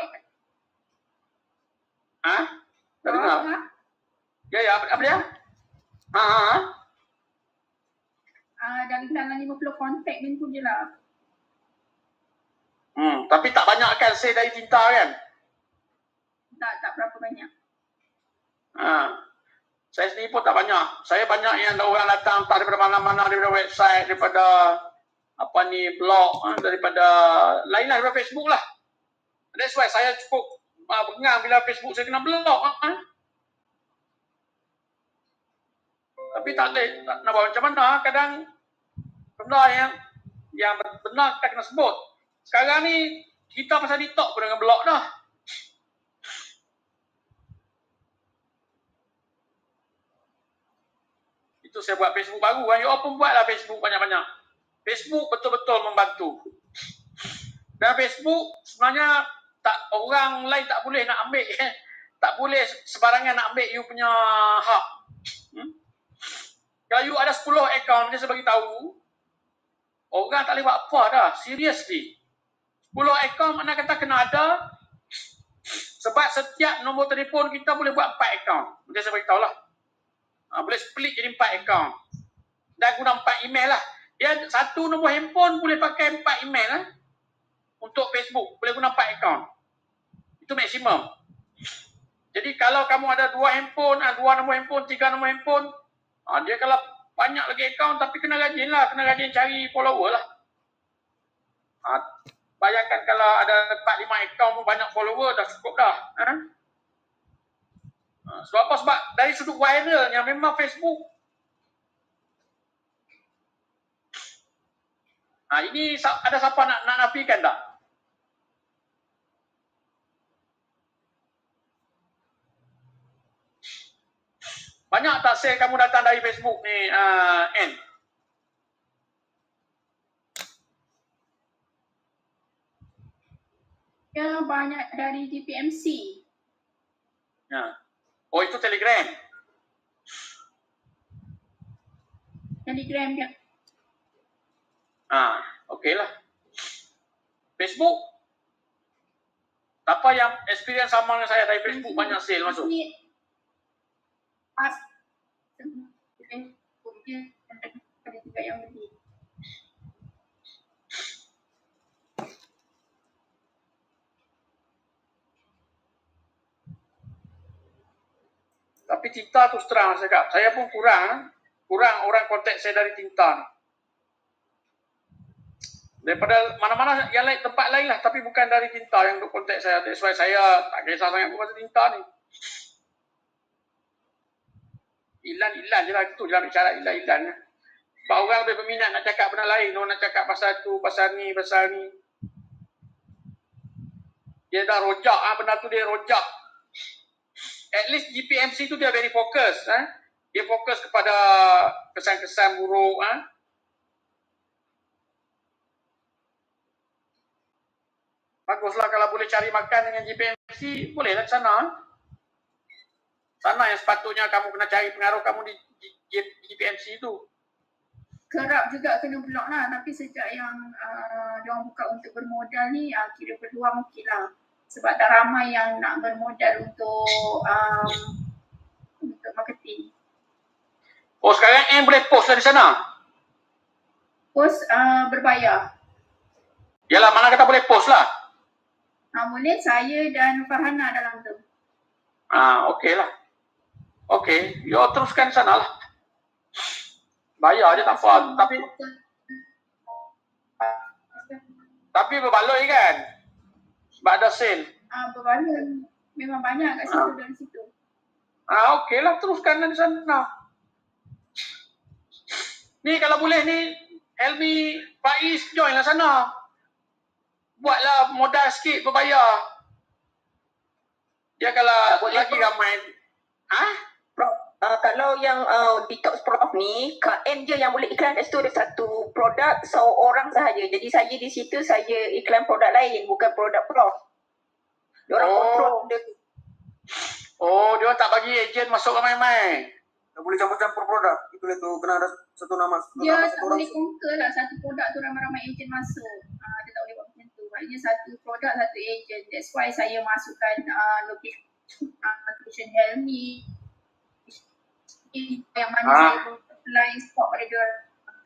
Tak dengar? Ya, apa dia? Dalam 50 kontak ni tu je lah. Tapi tak banyak kan sale dari tinta kan? Tak berapa banyak. Saya sendiri pun tak banyak. Saya banyak yang orang datang tak daripada mana-mana, daripada website, daripada blog, daripada lain-lain, daripada Facebook lah. That's why saya cukup bengang bila Facebook saya kena blog. Tapi tak boleh nak buat macam mana. Kadang benda yang benar kita kena sebut. Sekarang ni kita pasal TikTok pun dengan blog dah. Itu saya buat Facebook baru. You all pun buatlah Facebook banyak-banyak. Facebook betul-betul membantu. Dan Facebook sebenarnya orang lain tak boleh nak ambil. Tak boleh sebarangan nak ambil you punya hak. Kalau you ada 10 akaun, dia saya bagi tahu, orang tak boleh buat apa dah. Seriously. 10 akaun mana kata kena ada. Sebab setiap nombor telefon kita boleh buat 4 akaun. Dia saya bagi tahu lah. Boleh split jadi 4 akaun. Dan guna 4 email lah. Dia satu nombor handphone boleh pakai 4 email lah. Untuk Facebook. Boleh guna 4 akaun. Itu maksimum. Jadi kalau kamu ada 2 handphone, 2 nombor handphone, 3 nombor handphone, dia kalau banyak lagi akaun tapi kena rajin lah. Kena rajin cari follower lah. Bayangkan kalau ada 4-5 akaun pun banyak follower, dah cukup dah. Sebab apa? Sebab dari sudut viralnya memang Facebook. Ini ada siapa nak nafikan tak? Banyak tak share kamu datang dari Facebook ni, N? Ya, banyak dari GPMC. Oh, itu Telegram? Telegram dia. Okey lah. Facebook? Apa yang experience sama dengan saya dari Facebook banyak sale masuk? Ada juga yang beli. Tapi tinta tu terang saya cakap. Saya pun kurang orang kontak saya dari tinta ni. Daripada mana-mana yang lain, tempat lain lah. Tapi bukan dari tinta yang duk kontak saya. That's why saya tak kisah sangat pun pasal tinta ni. Ilan je lah. Itu je lah bicara ilan. Sebab orang lebih berminat nak cakap benda lain. Orang nak cakap pasal tu, pasal ni. Dia dah rojak. Benda tu dia rojak. At least GPMC tu dia very fokus. Dia fokus kepada kesan-kesan buruk. Baguslah kalau boleh cari makan dengan GPMC, bolehlah ke sana. Sana yang sepatutnya kamu kena cari pengaruh kamu di GPMC tu. Kerap juga kena blok lah, tapi sejak yang diorang buka untuk bermodal ni, kira peluang okey lah. Sebab dah ramai yang nak bermodal untuk marketing. Oh, sekarang boleh post lah di sana? Post berbayar. Yalah, mana kata boleh post lah? Boleh, saya dan Farhana dalam tu. Okey lah. Okey, you teruskan sana lah. Bayar je tak apa. Tapi berbaloi kan? Sebab ada sale. Berbaloi. Memang banyak kat situ dari situ. Okey lah, teruskan dari sana. Ni kalau boleh ni, Helmi Faiz join lah sana. Buatlah modal sikit berbayar. Dia kalau lagi ramai. Prof, kalau yang detox Prof ni, KM je yang boleh iklan kat situ, ada satu produk seorang sahaja. Jadi saya di situ, saya iklan produk lain, bukan produk Prof. Diorang kontrol benda tu. Dia tak bagi ejen masuk ramai-ramai. Tak boleh campur-campur produk. Itulah tu kena ada satu nama. Dia tak boleh conquer lah satu produk tu ramai-ramai ejen masuk. Dia tak boleh buat macam tu. Maknanya satu produk satu ejen. That's why saya masukkan location Helmi. Yang mana saya apply stock pada dia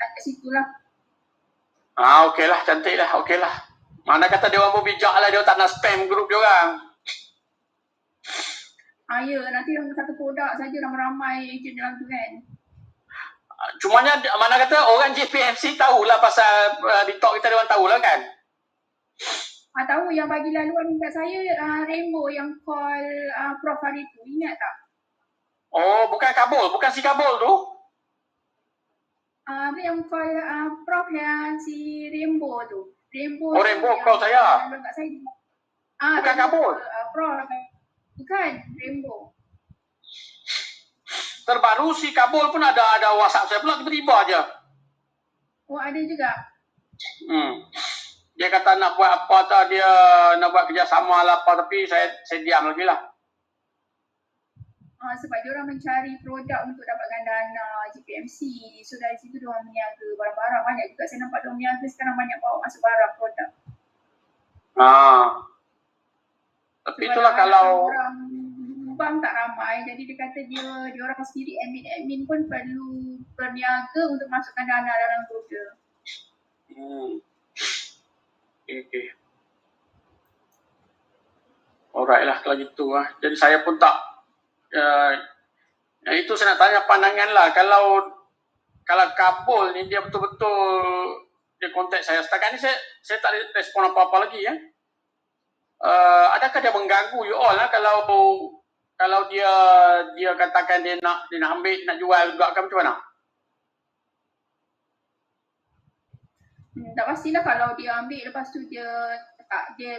kat situ lah. Okey lah, cantik lah, okey lah. Mana kata dia orang pun bijak lah, dia tak nak spam grup dia orang. Ya, nanti dalam satu produk saja ramai-ramai ejen dalam tu kan. Cumanya mana kata orang JPMC tahulah pasal detox kita, dia orang tahulah kan. Tahu yang bagi laluan kat saya Rainbow yang call Prof hari tu, ingat tak? Bukan Kabul, bukan si Kabul tu. Yang call Prof yang si Rainbow tu. Rainbow call saya. Kat saya. Bukan Kabul. Prof. Bukan Rainbow. Terbaru si Kabul pun ada WhatsApp saya pula tiba-tiba aja. Ada juga. Dia kata nak buat apa tau, dia nak buat kerjasama lah apa, tapi saya diam lagi lah. Sebab dia orang mencari produk untuk dapatkan dana GPMC. So dari situ dia orang meniaga barang-barang. Banyak juga saya nampak dia orang meniaga sekarang, banyak bawa masuk barang produk. Tapi sebab itulah kalau orang bank tak ramai, jadi dia kata dia orang sendiri admin pun perlu berniaga untuk masukkan dana dalam grup dia. Okay. Alright lah kalau gitu lah. Jadi saya pun tak itu saya nak tanya pandangan lah. Kalau Kabul ni dia betul-betul dia kontak saya. Setakat ni saya tak respon apa-apa lagi ya. Adakah dia mengganggu you all lah kalau dia katakan dia nak ambil, nak jual juga ke macam mana? Tak pastilah kalau dia ambil lepas tu dia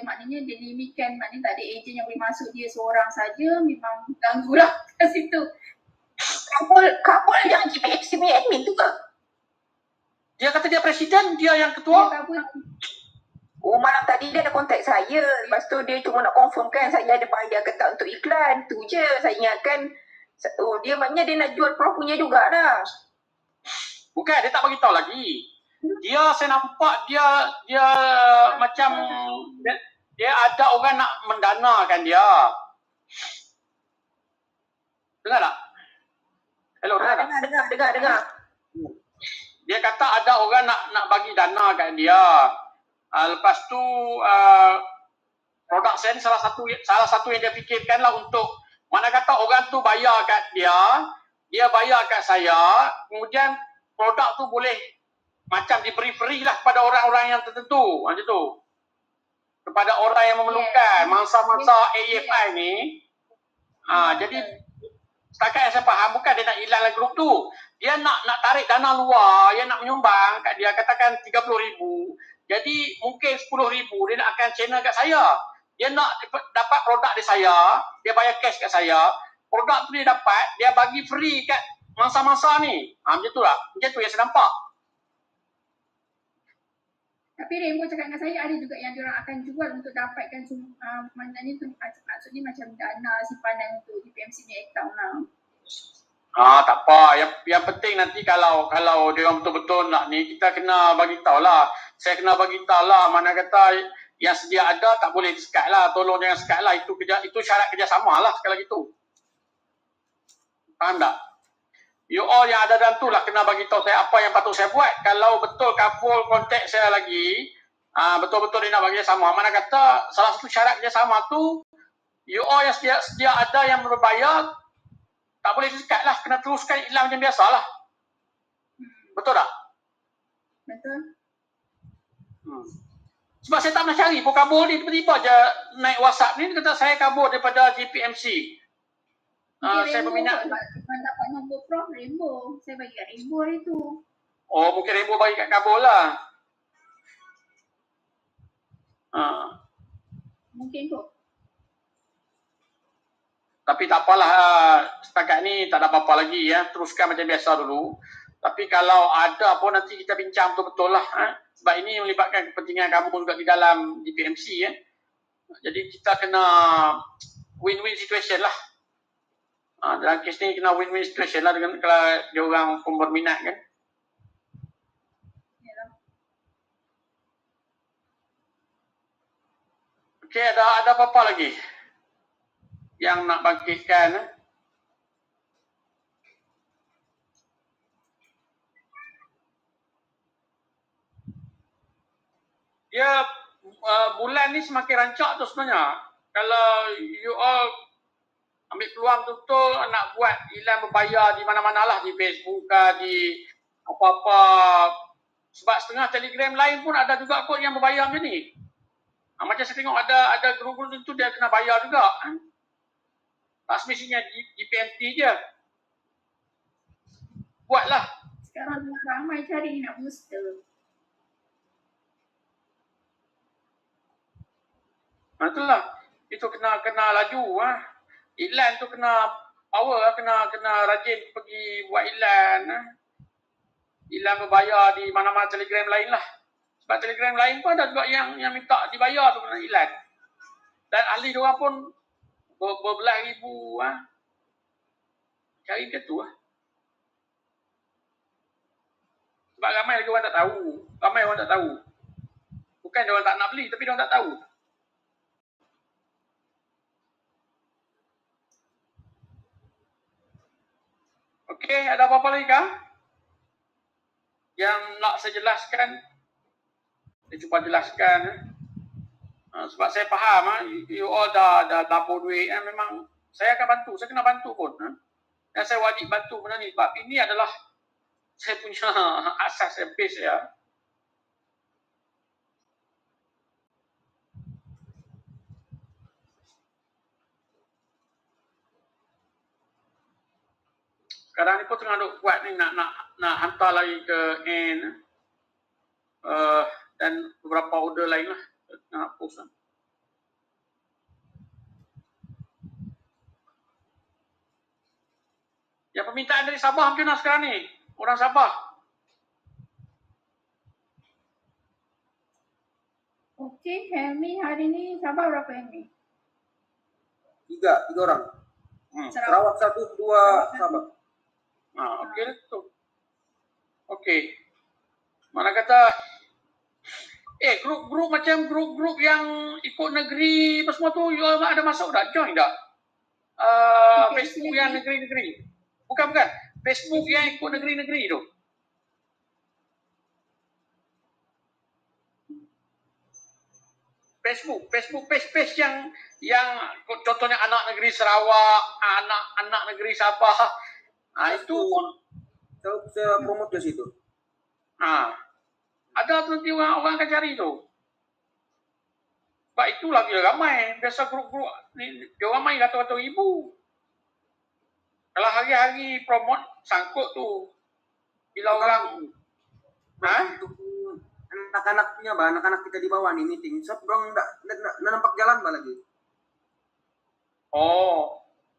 maknanya dia limitkan, maknanya tak ada ejen yang boleh masuk, dia seorang saja, memang ganggu lah kat situ. Kabul yang GPMC admin tu ke? Dia kata dia presiden, dia yang ketua. Malam tadi dia ada kontak saya. Lepas tu dia cuma nak confirmkan saya ada bayar ke tak untuk iklan. Tu je saya ingatkan. Dia maknanya dia nak jual Prof punya jugalah. Bukan, dia tak bagi tahu lagi. Saya nampak dia macam dia ada orang nak mendanakan dia. Dengar tak? Hello, Dengar. Dia kata ada orang nak bagi dana kat dia. Lepas tu produk saya ni salah satu yang dia fikirkan lah untuk mana kata orang tu bayar kat dia bayar kat saya, kemudian produk tu boleh macam diberi free lah kepada orang-orang yang tertentu macam tu, kepada orang yang memerlukan masa-masa AFI ni. Jadi setakat yang saya faham, bukan dia nak hilang dalam grup tu, dia nak tarik dana luar, dia nak menyumbang kat dia, katakan 30,000. Jadi mungkin 10,000 dia nak akan channel kat saya. Dia nak dapat produk dari saya, dia bayar cash kat saya. Produk tu dia dapat, dia bagi free kat masa-masa ni. Macam tu lah. Macam tu yang saya nampak. Tapi Rainbow cakap dengan saya ada juga yang diorang akan jual untuk dapatkan maknanya tu maksudnya macam dana simpanan untuk GPMC ni account lah. Tak apa. Yang penting nanti kalau dia orang betul-betul nak ni, kita kena bagi tahu lah. Saya kena bagi tahu lah, mana kata yang sedia ada tak boleh di-sekat lah. Tolong jangan sekat lah. Itu syarat kerjasama lah sekali gitu. Faham tak? You all yang ada dalam tu lah kena bagi tahu saya apa yang patut saya buat. Kalau betul Kabul kontak saya lagi, betul-betul dia nak bagi kerjasama. Mana kata salah satu syarat kerjasama tu, you all yang sedia ada yang berbayar, tak boleh di-sekat lah. Kena teruskan iklan macam biasa lah. Betul tak? Betul. Sebab saya tak pernah cari pun kabur ni, tiba-tiba je naik WhatsApp ni, kata saya kabur daripada GPMC. Saya peminat. Dapat nombor Prof Rainbow. Saya bagi kat Rainbow hari tu. Oh, mungkin Rainbow bagi kat kabur lah. Mungkin tu. Tapi tak apalah, setakat ni tak ada apa-apa lagi ya. Teruskan macam biasa dulu. Tapi kalau ada pun nanti kita bincang betul-betul lah. Sebab ini melibatkan kepentingan kamu juga di dalam DPMC ya. Jadi kita kena win-win situation lah. Dalam kes ni kena win-win situation lah dengan kalau dia orang pun berminat kan. Okey, ada apa-apa lagi yang nak bangkitkan? Ya, bulan ni semakin rancak tu sebenarnya. Kalau you all ambil peluang betul nak buat iklan berbayar di mana-mana lah, di Facebook di apa-apa. Sebab setengah Telegram lain pun ada juga kot yang berbayar macam ni. Macam saya tengok ada grup-grup tu dia kena bayar juga. Tak semestinya di PMT je. Buatlah. Sekarang ramai cari nak booster. Itulah. Itu kena laju. Iklan tu kena power, kena rajin pergi buat iklan. Iklan berbayar di mana-mana Telegram lain lah. Sebab Telegram lain pun ada juga yang minta dibayar tu kena iklan. Dan ahli diorang pun berbelas ribu. Cari macam tu. Sebab ramai lagi orang tak tahu. Ramai orang tak tahu. Bukan diorang tak nak beli, tapi diorang tak tahu. Okey, ada apa-apa lagi kah? Yang nak saya jelaskan? Saya cuba jelaskan. Sebab saya faham, you all dah tabur duit. Memang saya akan bantu. Saya kena bantu pun. Dan saya wajib bantu benda ni. Sebab ini adalah saya punya asas, base saya. Sekarang ni pun tengah duk buat ni nak hantar lagi ke N dan beberapa order lain lah nak post lah. Yang permintaan dari Sabah macam mana sekarang ni? Orang Sabah. Okey, Helmi hari ni Sabah berapa Helmi? 3 orang. Sarawak 1, 2 Sabah. Okey tu. Okey. Mana kata grup-grup macam grup-grup yang ikut negeri apa semua tu, you all ada masuk tak? Join tak? Facebook yang negeri-negeri. Bukan. Facebook yang ikut negeri-negeri tu. Facebook page yang contohnya anak negeri Sarawak, anak negeri Sabah. Itu pun saya promote ke situ. Ada tu nanti orang akan cari tu. Sebab itu lagi ramai. Biasa grup-grup ni dia ramai ratus-ratus ribu. Kalau hari-hari promote sangkut tu. Bila orang anak-anaknya anak-anak kita di bawah ni meeting. Sebab orang nak nampak jalan lagi.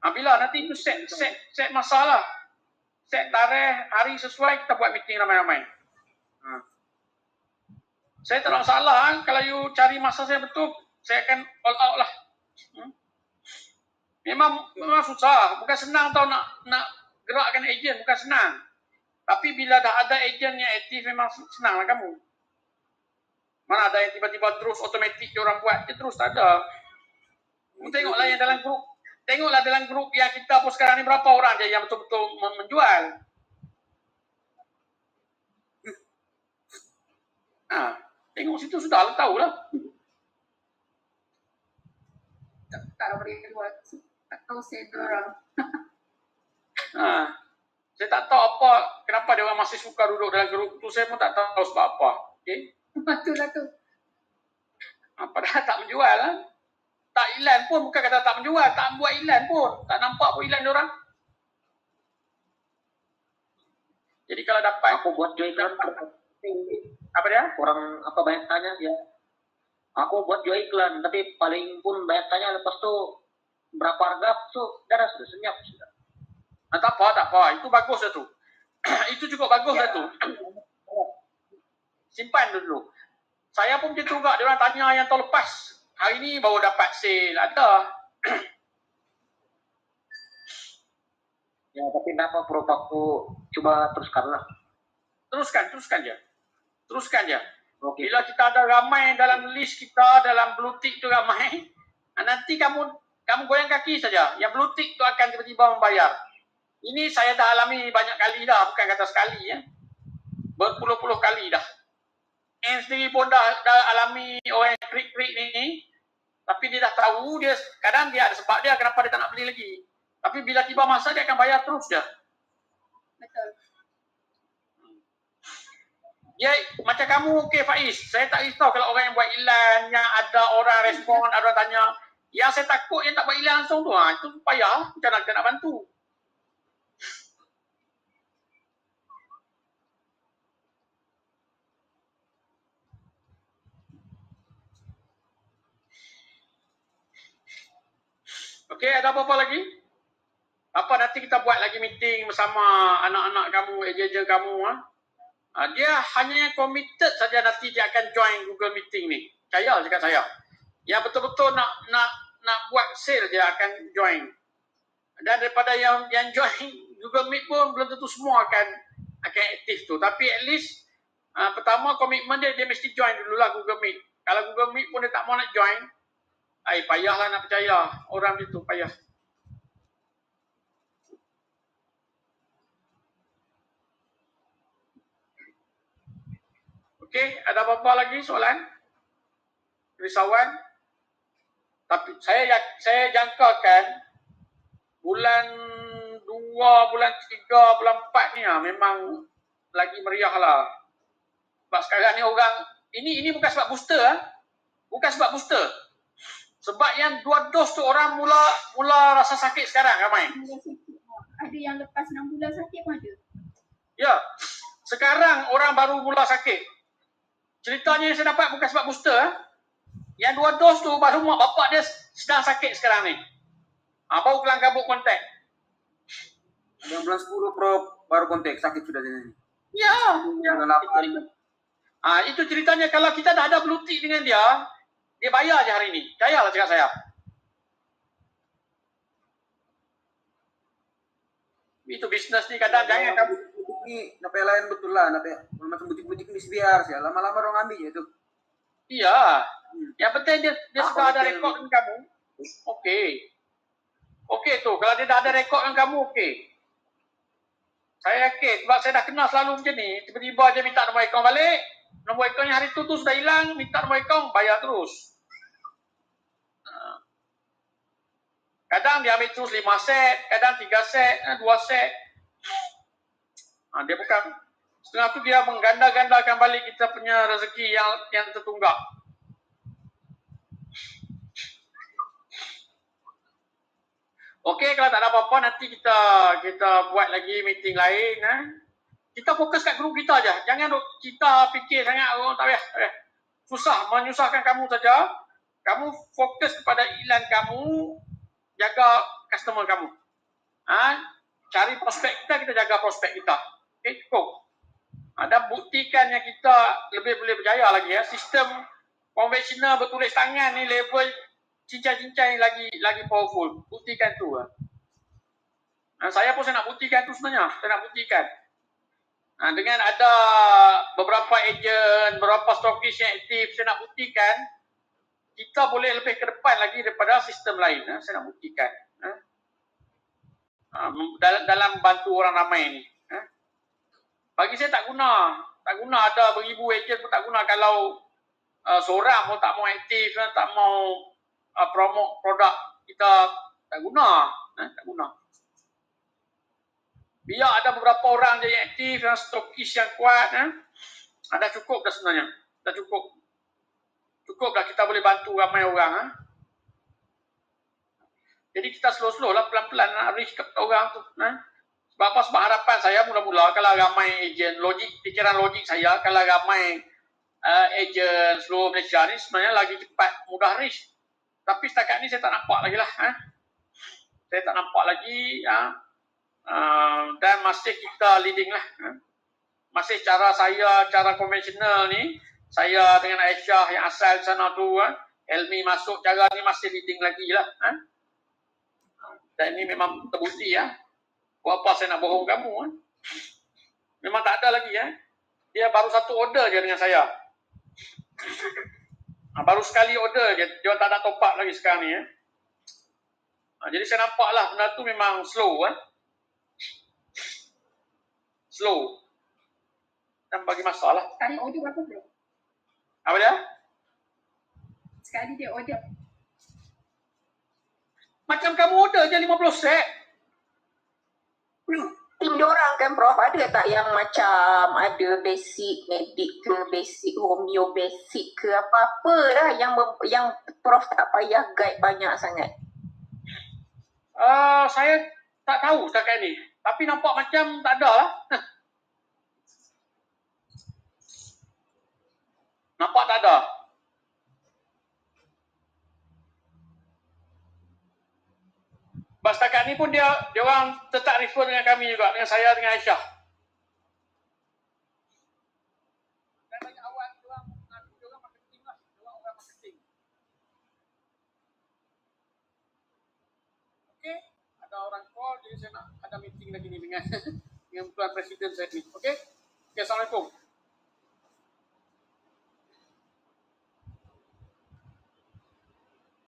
Bila nanti itu set masalah. Set tarikh hari sesuai, kita buat meeting ramai-ramai. Saya tak ada masalah. Kalau you cari masa saya betul, saya akan all out lah. Memang susah. Bukan senang tau nak gerakkan ejen. Bukan senang. Tapi bila dah ada ejen yang aktif, memang senang lah kamu. Mana ada yang tiba-tiba terus otomatik diorang buat. Dia terus tak ada. Tengoklah yang dalam grup. Tengoklah dalam grup yang kita pun sekarang ni berapa orang je yang betul-betul menjual. Tengok situ sudah tahulah. Tak boleh buat. Tak tahu saya dorang. Saya tak tahu kenapa dia orang masih suka duduk dalam grup tu. Saya pun tak tahu sebab apa. Okay? Betul lah tu. Padahal tak menjual. Tak iklan pun, bukan kata tak menjual, tak buat iklan pun. Tak nampak pun iklan diorang. Jadi kalau dapat... Aku buat juga iklan. Apa dia? Orang apa banyak tanya dia. Aku buat juga iklan, tapi paling pun banyak tanya, lepas tu berapa harga, so darah sudah senyap sudah. Tak apa. Itu bagus dah tu. Itu cukup bagus dah tu. Simpan dulu. Saya pun macam tu juga. Dia orang tanya yang tahun lepas. Hari ni baru dapat sale. Ada. Ya, tapi kenapa Prof aku coba teruskanlah. Teruskan je. Okay. Bila kita ada ramai dalam list kita, dalam blue tick tu ramai, nanti kamu goyang kaki saja. Yang blue tick tu akan tiba-tiba membayar. Ini saya dah alami banyak kali dah, bukan kata sekali ya. Berpuluh-puluh kali dah. Sendiri pun dah alami orang yang krik-krik ni, tapi dia dah tahu, dia kadang dia ada sebab dia kenapa dia tak nak beli lagi. Tapi bila tiba masa dia akan bayar terus je. Betul. Ya, macam kamu okey Faiz. Saya tak risau kalau orang yang buat iklan, yang ada orang respon, ada orang tanya. Yang saya takut yang tak buat iklan langsung tu, itu payah. Macam mana kita nak bantu? Okey, ada apa-apa lagi? Apa nanti kita buat lagi meeting bersama anak-anak kamu, ejen-ejen kamu. Dia hanya yang committed saja nanti dia akan join Google Meeting ni. Percaya cakap saya. Yang betul-betul nak buat sale dia akan join. Dan daripada yang join Google Meet pun belum tentu semua akan aktif tu. Tapi at least pertama komitmen dia mesti join dululah Google Meet. Kalau Google Meet pun dia tak mau nak join, payahlah nak percaya. Orang itu payah. Okey, ada apa-apa lagi soalan? Risauan? Tapi saya jangkakan bulan 2, bulan 3, bulan 4 ni memang lagi meriah lah. Sebab sekarang ni orang, ini bukan sebab booster bukan sebab booster. Sebab yang 2 dos tu orang mula rasa sakit sekarang ramai. Ada yang lepas 6 bulan sakit pun ada. Ya, sekarang orang baru mula sakit. Ceritanya yang saya dapat bukan sebab booster. Yang 2 dos tu baru mak bapak dia sedang sakit sekarang ni. Baru kelang kabut kontak. Yang bulan 10 Prof baru kontak sakit sudah ini. Ya. Itu ceritanya kalau kita dah ada blue tick dengan dia bayar je hari ni. Percayalah cakap saya. Itu bisnes ni kadang jangan kamu. Ini nape lain betul lah, nape macam butik-butik ni biar sih. Lama-lama orang ambil itu. Iya. Yang penting dia sudah ada rekod dengan kamu. Okey tu. Kalau dia dah ada rekod dengan kamu, okey. Saya yakin sebab saya dah kenal selalu macam ni. Tiba-tiba dia minta nombor akaun balik. Nombor akaun yang hari tu sudah hilang, minta nombor akaun, bayar terus. Kadang dia ambil terus 5 set, kadang 3 set, 2 set. Dia bukan setengah tu dia mengganda-gandakan balik kita punya rezeki yang tertunggak. Okey, kalau tak ada apa-apa nanti kita buat lagi meeting lain. Kita fokus kat grup kita aja. Jangan kita fikir sangat tak payah. Susah menyusahkan kamu saja. Kamu fokus kepada iklan kamu, jaga customer kamu. Cari prospek kita jaga prospek kita. Okey, cukup. Dan buktikan yang kita lebih boleh berjaya lagi Sistem konvensional bertulis tangan ni level cincang-cincang lagi powerful. Buktikan tu. Saya pun saya nak buktikan tu sebenarnya. Saya nak buktikan. Dengan ada beberapa ejen, beberapa stokis yang aktif, saya nak buktikan kita boleh lebih ke depan lagi daripada sistem lain. Saya nak buktikan. Dalam bantu orang ramai ni. Bagi saya tak guna ada beribu ejen pun tak guna kalau seorang pun tak mau aktif, tak mau promote produk kita, tak guna. Biar ada beberapa orang je yang aktif, stokis yang kuat, dah cukup dah sebenarnya. Dah cukup. Cukuplah kita boleh bantu ramai orang. Ha? Jadi kita slow-slow lah, pelan-pelan nak reach ke orang tu. Ha? Sebab apa? Sebab harapan saya mula-mula kalau ramai ejen, pikiran logik saya, kalau ramai ejen seluruh Malaysia ni sebenarnya lagi cepat, mudah reach. Tapi setakat ni saya tak nampak lagi lah. Ha? Saya tak nampak lagi. Dan masih kita leading lah. Ha? Masih cara saya, cara konvensional ni, saya dengan Aisyah yang asal sana tu, Helmi masuk, cara ni masih leading lagi lah. Ha? Dan ini memang terbukti ya. Buat apa saya nak bohong kamu? Ha? Memang tak ada lagi ya. Dia baru satu order je dengan saya. Baru sekali order je. Dia tak ada top up lagi sekarang ni ya. Jadi saya nampak lah benda tu memang slow. Slow. Dan bagi masalah. Sekali order berapa bro? Apa dia? Sekali dia order. Macam kamu order je 50 set. Tim diorang kan Prof, ada tak yang macam ada basic medik ke, basic homeo, basic ke apa-apa lah yang Prof tak payah guide banyak sangat? Saya tak tahu setakat ni. Tapi nampak macam tak ada lah. Nampak tak ada. Sebab setakat ni pun dia orang tetap refer dengan kami juga, dengan saya, dengan Aisyah. Dan banyak awal dia orang marketing lah. Dia orang marketing. Okey, ada orang call, jadi saya nak ada meeting lagi ni dengan Tuan Presiden saya ni. Okey? Okay, Assalamualaikum.